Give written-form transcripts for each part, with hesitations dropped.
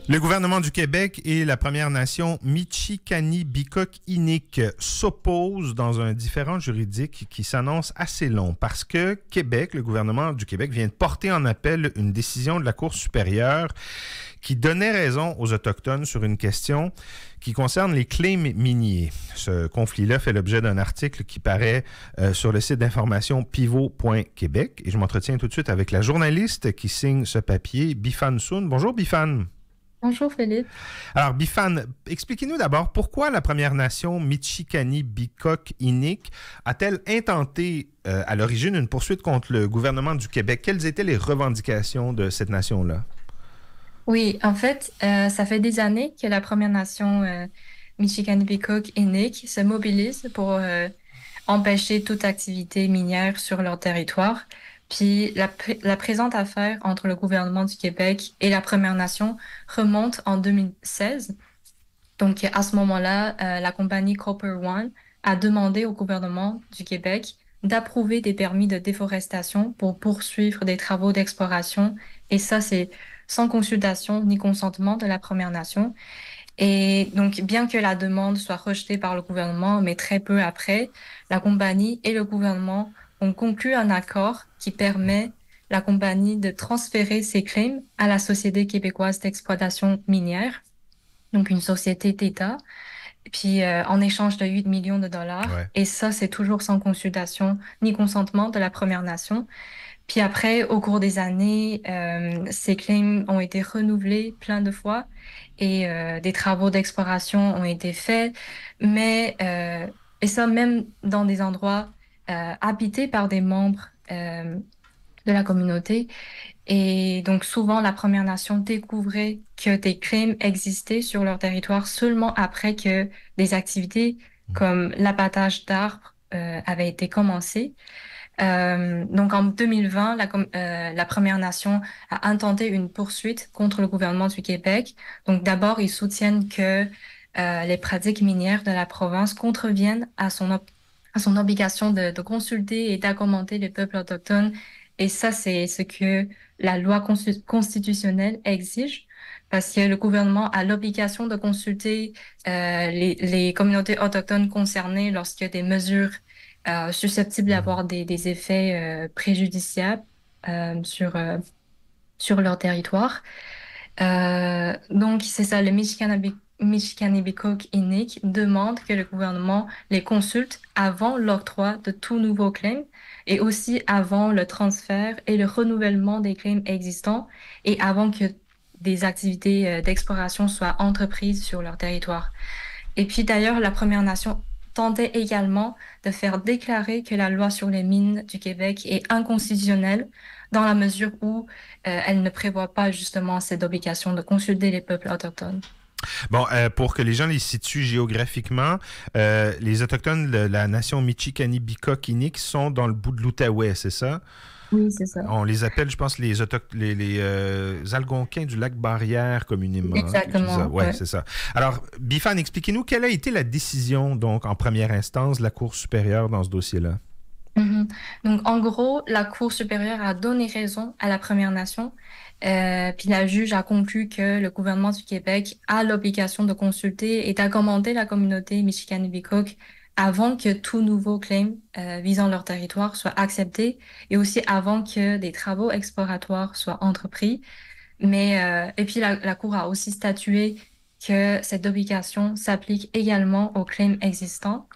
Le gouvernement du Québec et la Première Nation Michikani-Bicoque-Inuk s'opposent dans un différend juridique qui s'annonce assez long parce que Québec, le gouvernement du Québec vient de porter en appel une décision de la Cour supérieure qui donnait raison aux Autochtones sur une question qui concerne les claims miniers. Ce conflit-là fait l'objet d'un article qui paraît sur le site d'information pivot.québec et je m'entretiens tout de suite avec la journaliste qui signe ce papier, Bifan Soun. Bonjour Bifan. Bonjour Philippe. Alors, Bifan, expliquez-nous d'abord pourquoi la Première Nation Michikani-Bicoque-Inuk a-t-elle intenté à l'origine une poursuite contre le gouvernement du Québec? Quelles étaient les revendications de cette nation-là? Oui, en fait, ça fait des années que la Première Nation Michikani-Bicoque-Inuk se mobilise pour empêcher toute activité minière sur leur territoire. Puis la présente affaire entre le gouvernement du Québec et la Première Nation remonte en 2016. Donc à ce moment-là, la compagnie Copper One a demandé au gouvernement du Québec d'approuver des permis de déforestation pour poursuivre des travaux d'exploration. Et ça, c'est sans consultation ni consentement de la Première Nation. Et donc, bien que la demande soit rejetée par le gouvernement, mais très peu après, la compagnie et le gouvernement ont conclu un accord qui permet la compagnie de transférer ses claims à la Société québécoise d'exploitation minière, donc une société d'État, puis en échange de 8 millions de dollars. Ouais. Et ça, c'est toujours sans consultation ni consentement de la Première Nation. Puis après, au cours des années, ces claims ont été renouvelés plein de fois et des travaux d'exploration ont été faits, mais et ça même dans des endroits habités par des membres de la communauté. Et donc souvent, la Première Nation découvrait que des crimes existaient sur leur territoire seulement après que des activités comme l'abattage d'arbres avaient été commencées. Donc en 2020, la Première Nation a intenté une poursuite contre le gouvernement du Québec. Donc d'abord, ils soutiennent que les pratiques minières de la province contreviennent à son obligation de consulter et d'accommoder les peuples autochtones. Et ça, c'est ce que la loi constitutionnelle exige. Parce que le gouvernement a l'obligation de consulter les communautés autochtones concernées lorsqu'il y a des mesures susceptibles d'avoir des effets préjudiciables sur leur territoire. Donc, c'est ça, le Michikanibicook-Inuk demande que le gouvernement les consulte avant l'octroi de tout nouveau claim et aussi avant le transfert et le renouvellement des claims existants et avant que des activités d'exploration soient entreprises sur leur territoire. Et puis d'ailleurs, la Première Nation tentait également de faire déclarer que la loi sur les mines du Québec est inconstitutionnelle dans la mesure où elle ne prévoit pas justement cette obligation de consulter les peuples autochtones. Bon, pour que les gens les situent géographiquement, les Autochtones de la nation Michikani-Bicoque-Inuk sont dans le bout de l'Outaouais, c'est ça? Oui, c'est ça. On les appelle, je pense, les Algonquins du lac Barrière communément. Hein, quelque chose Exactement, ouais, ouais. c'est ça. Alors, Bifan, expliquez-nous quelle a été la décision, donc, en première instance de la Cour supérieure dans ce dossier-là. Mhm. Donc, en gros, la Cour supérieure a donné raison à la Première Nation, puis la juge a conclu que le gouvernement du Québec a l'obligation de consulter et d'accommoder la communauté Michikanibicoke avant que tout nouveau claim visant leur territoire soit accepté et aussi avant que des travaux exploratoires soient entrepris. Mais et puis la Cour a aussi statué que cette obligation s'applique également aux claims existants.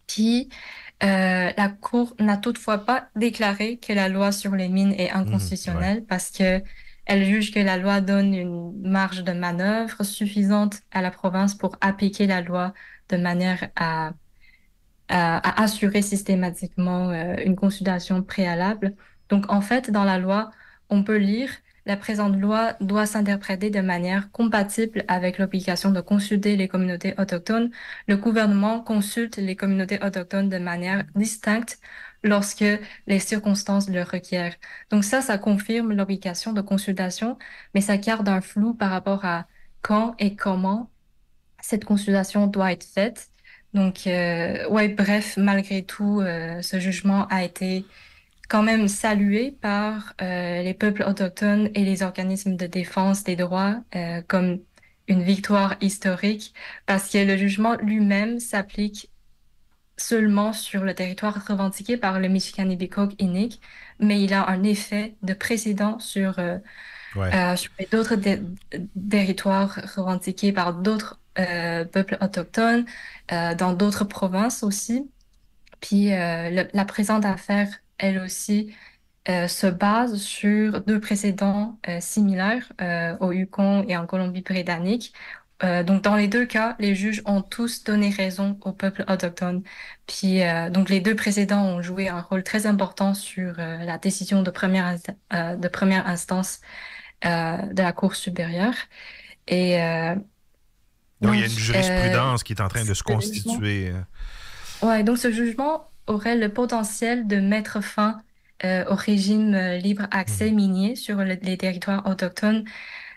Puis, la Cour n'a toutefois pas déclaré que la loi sur les mines est Ouais. inconstitutionnelle parce que elle juge que la loi donne une marge de manœuvre suffisante à la province pour appliquer la loi de manière à assurer systématiquement une consultation préalable. Donc, en fait, dans la loi, on peut lire la présente loi doit s'interpréter de manière compatible avec l'obligation de consulter les communautés autochtones. Le gouvernement consulte les communautés autochtones de manière distincte lorsque les circonstances le requièrent. Donc ça confirme l'obligation de consultation, mais ça garde un flou par rapport à quand et comment cette consultation doit être faite. Donc, ouais, bref, malgré tout, ce jugement a été quand même salué par les peuples autochtones et les organismes de défense des droits comme une victoire historique, parce que le jugement lui-même s'applique seulement sur le territoire revendiqué par le Michiganibikok Inuk, mais il a un effet de précédent Ouais. sur les d'autres territoires revendiqués par d'autres peuples autochtones, dans d'autres provinces aussi. Puis la présente affaire, elle aussi, se base sur deux précédents similaires au Yukon et en Colombie-Britannique. Donc, dans les deux cas, les juges ont tous donné raison au peuple autochtone. Puis, donc, les deux précédents ont joué un rôle très important sur la décision de première instance de la Cour supérieure. Et Donc, il y a une donc, jurisprudence qui est en train de se ce jugement, constituer. ouais, donc ce jugement aurait le potentiel de mettre fin au régime libre accès Mhm. minier sur les territoires autochtones,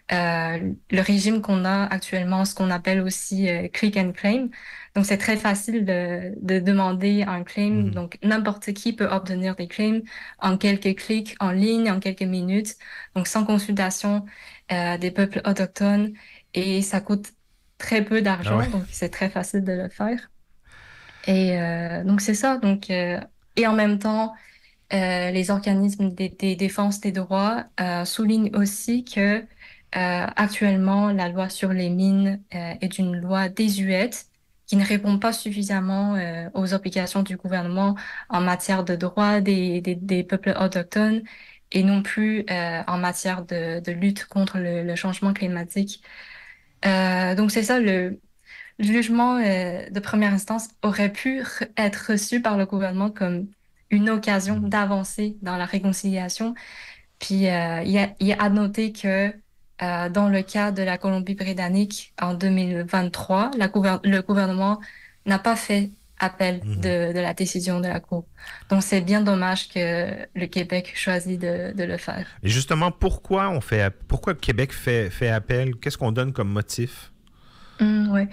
le régime qu'on a actuellement, ce qu'on appelle aussi click and claim. Donc c'est très facile de demander un claim. Mhm. Donc n'importe qui peut obtenir des claims en quelques clics en ligne, en quelques minutes, donc sans consultation des peuples autochtones. Et ça coûte très peu Ah ouais. d'argent, donc c'est très facile de le faire. Et donc c'est ça. Donc et en même temps, les organismes des défenses des droits soulignent aussi que actuellement la loi sur les mines est une loi désuète qui ne répond pas suffisamment aux obligations du gouvernement en matière de droits des peuples autochtones et non plus en matière de lutte contre le changement climatique. Donc c'est ça le jugement de première instance aurait pu être reçu par le gouvernement comme une occasion Mhm. d'avancer dans la réconciliation. Puis il y a à noter que dans le cas de la Colombie-Britannique en 2023, le gouvernement n'a pas fait appel Mhm. de la décision de la Cour. Donc c'est bien dommage que le Québec choisit de le faire. Et justement, pourquoi le Québec fait appel? Qu'est-ce qu'on donne comme motif? Ouais.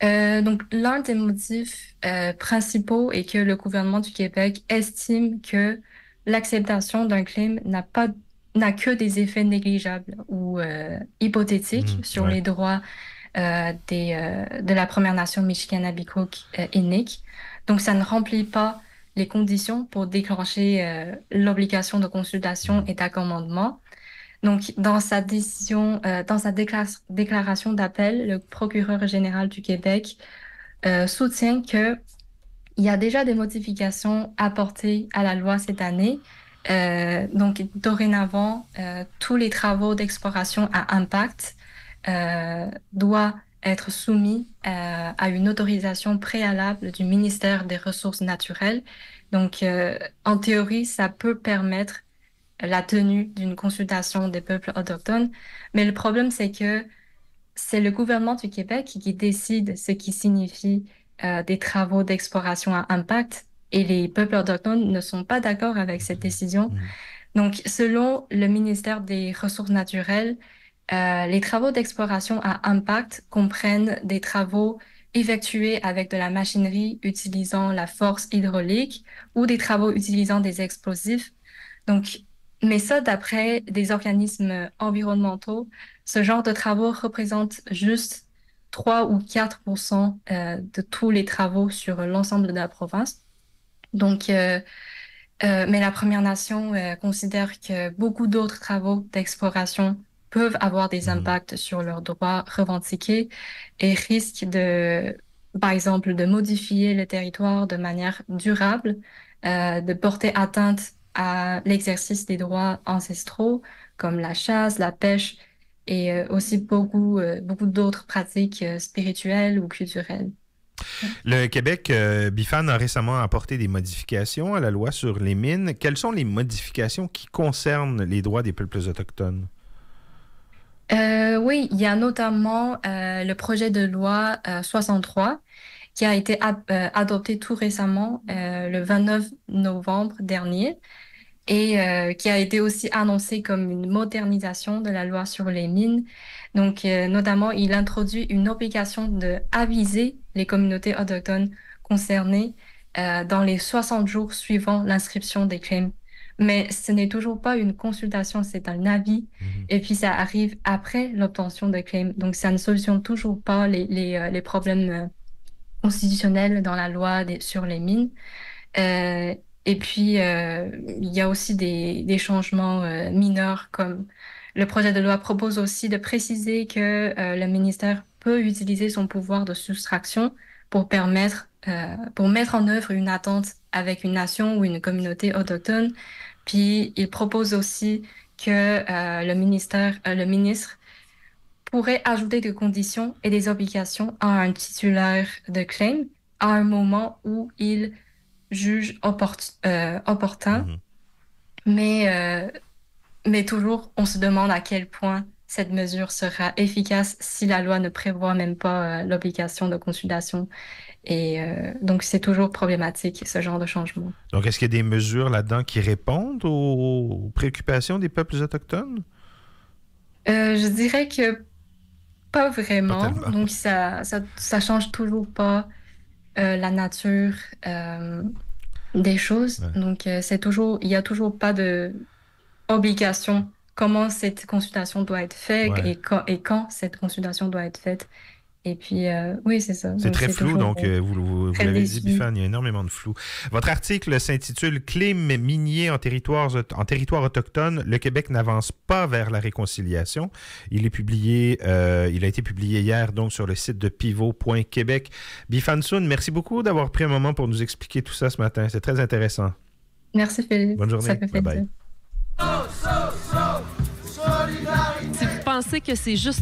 Donc, l'un des motifs principaux est que le gouvernement du Québec estime que l'acceptation d'un claim n'a que des effets négligeables ou hypothétiques Mhm. sur Ouais. les droits de la Première Nation Michiganabikook Inuk. Donc, ça ne remplit pas les conditions pour déclencher l'obligation de consultation Mhm. et d'accommodement. Donc, dans sa décision, dans sa déclaration d'appel, le procureur général du Québec soutient que il y a déjà des modifications apportées à la loi cette année. Donc, dorénavant, tous les travaux d'exploration à impact doivent être soumis à une autorisation préalable du ministère des Ressources naturelles. Donc, en théorie, ça peut permettre la tenue d'une consultation des peuples autochtones. Mais le problème, c'est que c'est le gouvernement du Québec qui décide ce qui signifie des travaux d'exploration à impact et les peuples autochtones ne sont pas d'accord avec cette décision. Mhm. Donc, selon le ministère des Ressources naturelles, les travaux d'exploration à impact comprennent des travaux effectués avec de la machinerie utilisant la force hydraulique ou des travaux utilisant des explosifs. Donc, mais ça, d'après des organismes environnementaux, ce genre de travaux représente juste 3 ou 4% de tous les travaux sur l'ensemble de la province. Donc, mais la Première Nation considère que beaucoup d'autres travaux d'exploration peuvent avoir des Mhm. impacts sur leurs droits revendiqués et risquent par exemple, de modifier le territoire de manière durable, de porter atteinte à l'exercice des droits ancestraux comme la chasse, la pêche et aussi beaucoup d'autres pratiques spirituelles ou culturelles. Le Québec, Bifan, a récemment apporté des modifications à la loi sur les mines. Quelles sont les modifications qui concernent les droits des peuples autochtones? Oui, il y a notamment le projet de loi 63 qui a été adopté tout récemment, le 29 novembre dernier, et qui a été aussi annoncé comme une modernisation de la loi sur les mines. Donc, notamment, il introduit une obligation de aviser les communautés autochtones concernées dans les 60 jours suivant l'inscription des claims. mais ce n'est toujours pas une consultation, c'est un avis. Mhm. Et puis ça arrive après l'obtention de claim. Donc ça ne solutionne toujours pas les problèmes constitutionnels dans la loi sur les mines. Euh, et puis, il y a aussi des changements mineurs, comme le projet de loi propose aussi de préciser que le ministère peut utiliser son pouvoir de soustraction pour mettre en œuvre une attente avec une nation ou une communauté autochtone. Puis, il propose aussi que le ministre pourrait ajouter des conditions et des obligations à un titulaire de claim à un moment où il juge opportun, Mhm. mais, euh, mais toujours, on se demande à quel point cette mesure sera efficace si la loi ne prévoit même pas l'obligation de consultation. Et donc, c'est toujours problématique, ce genre de changement. Donc, est-ce qu'il y a des mesures là-dedans qui répondent aux préoccupations des peuples autochtones? Je dirais que pas Pas vraiment. tellement. Donc, ça change toujours pas la nature des choses. Ouais. Donc, il y a toujours pas de obligation, comment cette consultation doit être faite Ouais. et quand cette consultation doit être faite. Et puis, oui, c'est ça. C'est Donc, très c'est flou, toujours donc vous très l'avez dit, déçu. Bifan, il y a énormément de flou. Votre article s'intitule Clés miniers en territoire autochtone. Le Québec n'avance pas vers la réconciliation. Il a été publié hier donc sur le site de pivot.québec. Bifan Soun, merci beaucoup d'avoir pris un moment pour nous expliquer tout ça ce matin. C'est très intéressant. Merci, Philippe. Bonne Ça journée. fait Bye bye. plaisir. Si vous pensez que c'est juste